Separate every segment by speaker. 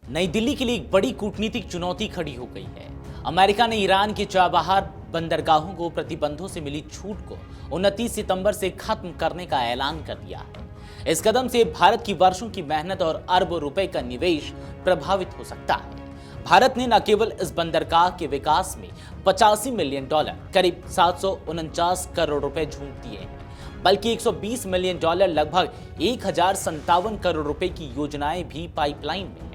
Speaker 1: नई दिल्ली के लिए एक बड़ी कूटनीतिक चुनौती खड़ी हो गई है। अमेरिका ने ईरान के चाबहार बंदरगाहों को प्रतिबंधों से मिली छूट को 29 सितंबर से खत्म करने का ऐलान कर दिया है। इस कदम से भारत की वर्षों की मेहनत और अरबों रुपए का निवेश प्रभावित हो सकता है। भारत ने न केवल इस बंदरगाह के विकास में 85 मिलियन डॉलर करीब 749 करोड़ रुपए झोंक दिए हैं, बल्कि 120 मिलियन डॉलर लगभग 1057 करोड़ रुपए की योजनाएं भी पाइपलाइन में हैं।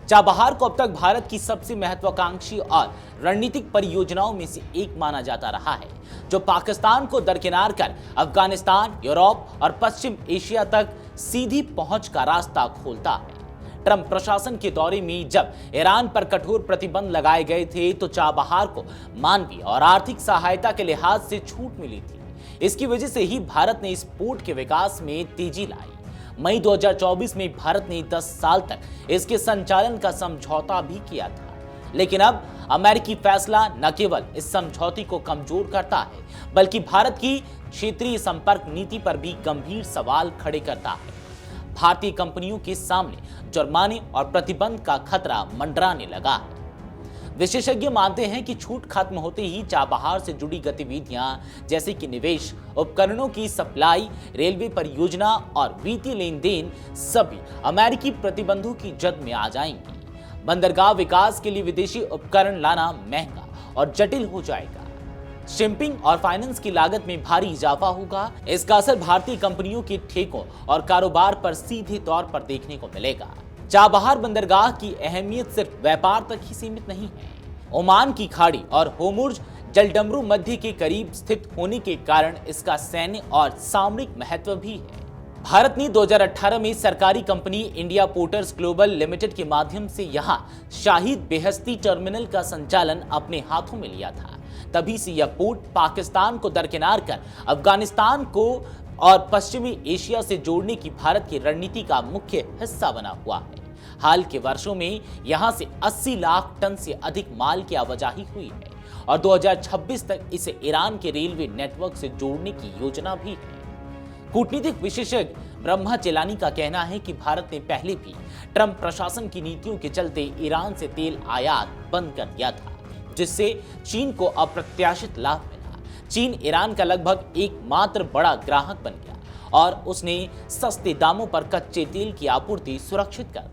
Speaker 1: चाबहार को अब तक भारत की सबसे महत्वाकांक्षी और रणनीतिक परियोजनाओं में से एक माना जाता रहा है, जो पाकिस्तान को दरकिनार कर अफगानिस्तान, यूरोप और पश्चिम एशिया तक सीधी पहुंच का रास्ता खोलता है। ट्रंप प्रशासन के दौरे में जब ईरान पर कठोर प्रतिबंध लगाए गए थे, तो चाबहार को मानवीय और आर्थिक सहायता के लिहाज से छूट मिली थी। इसकी वजह से ही भारत ने इस पोर्ट के विकास में तेजी लाई। मई 2024 में भारत ने 10 साल तक इसके संचालन का समझौता भी किया था, लेकिन अब अमेरिकी फैसला न केवल इस समझौते को कमजोर करता है, बल्कि भारत की क्षेत्रीय संपर्क नीति पर भी गंभीर सवाल खड़े करता है। भारतीय कंपनियों के सामने जुर्माने और प्रतिबंध का खतरा मंडराने लगा है। विशेषज्ञ मानते हैं कि छूट खत्म होते ही चाबहार से जुड़ी गतिविधियां जैसे कि निवेश, उपकरणों की सप्लाई, रेलवे परियोजना और वित्तीय लेन देन सभी अमेरिकी प्रतिबंधों की जद में आ जाएंगी। बंदरगाह विकास के लिए विदेशी उपकरण लाना महंगा और जटिल हो जाएगा। शिपिंग और फाइनेंस की लागत में भारी इजाफा होगा। इसका असर भारतीय कंपनियों के ठेकों और कारोबार पर सीधे तौर पर देखने को मिलेगा। चाबहार बंदरगाह की अहमियत सिर्फ व्यापार तक ही सीमित नहीं है। ओमान की खाड़ी और होर्मुज जलडमरू मध्य के करीब स्थित होने के कारण इसका सैन्य और सामरिक महत्व भी है। भारत ने 2018 में सरकारी company India ports global limited के माध्यम से यहां शाहिद बेहस्ती टर्मिनल का संचालन अपने हाथों में लिया था। तभी से यह पोर्ट पाकिस्तान को दरकिनार कर अफगानिस्तान को और पश्चिमी एशिया से जोड़ने की भारत की रणनीति का मुख्य हिस्सा बना हुआ है। हाल के वर्षों में यहां से 80 लाख टन से अधिक माल की आवाजाही हुई है और 2026 तक इसे ईरान के रेलवे नेटवर्क से जोड़ने की योजना भी है। कूटनीतिक विशेषज्ञ ब्रह्मा चेलानी का कहना है कि भारत ने पहले भी ट्रंप प्रशासन की नीतियों के चलते ईरान से तेल आयात बंद कर दिया था, जिससे चीन को अप्रत्याशित लाभ मिला। चीन ईरान का लगभग एकमात्र बड़ा ग्राहक बन गया और उसने सस्ते दामों पर कच्चे तेल की आपूर्ति सुरक्षित कर दी।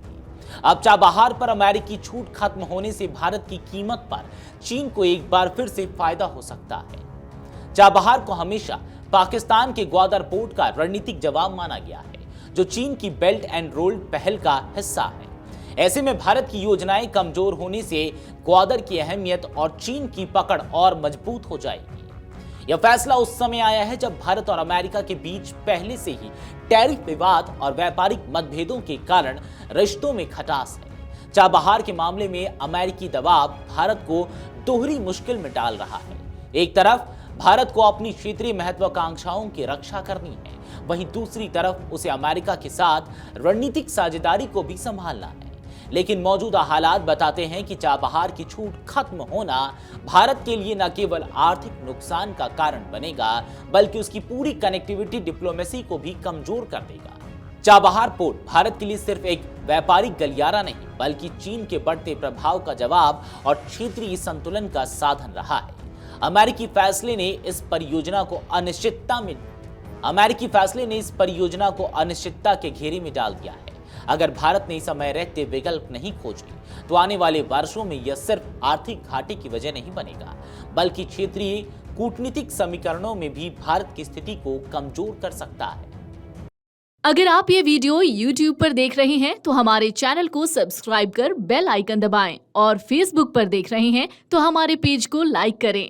Speaker 1: अब चाबहार पर अमेरिकी छूट खत्म होने से भारत की कीमत पर चीन को एक बार फिर से फायदा हो सकता है। चाबहार को हमेशा पाकिस्तान के ग्वादर पोर्ट का रणनीतिक जवाब माना गया है, जो चीन की बेल्ट एंड रोड पहल का हिस्सा है। ऐसे में भारत की योजनाएं कमजोर होने से ग्वादर की अहमियत और चीन की पकड़ और मजबूत हो जाएगी। यह फैसला उस समय आया है जब भारत और अमेरिका के बीच पहले से ही टैरिफ विवाद और व्यापारिक मतभेदों के कारण रिश्तों में खटास है। चाबहार के मामले में अमेरिकी दबाव भारत को दोहरी मुश्किल में डाल रहा है। एक तरफ भारत को अपनी क्षेत्रीय महत्वाकांक्षाओं की रक्षा करनी है, वहीं दूसरी तरफ उसे अमेरिका के साथ रणनीतिक साझेदारी को भी संभालना है। लेकिन मौजूदा हालात बताते हैं कि चाबहार की छूट खत्म होना भारत के लिए न केवल आर्थिक नुकसान का कारण बनेगा, बल्कि उसकी पूरी कनेक्टिविटी डिप्लोमेसी को भी कमजोर कर देगा। चाबहार पोर्ट भारत के लिए सिर्फ एक व्यापारिक गलियारा नहीं, बल्कि चीन के बढ़ते प्रभाव का जवाब और क्षेत्रीय संतुलन का साधन रहा है। अमेरिकी फैसले ने इस परियोजना को अनिश्चितता के घेरे में डाल दिया है। अगर भारत ने समय रहते विकल्प नहीं खोजे, तो आने वाले वर्षों में यह सिर्फ आर्थिक घाटे की वजह नहीं बनेगा, बल्कि क्षेत्रीय कूटनीतिक समीकरणों में भी भारत की स्थिति को कमजोर कर सकता है।
Speaker 2: अगर आप ये वीडियो YouTube पर देख रहे हैं तो हमारे चैनल को सब्सक्राइब कर बेल आइकन दबाएं और Facebook पर देख रहे हैं तो हमारे पेज को लाइक करें।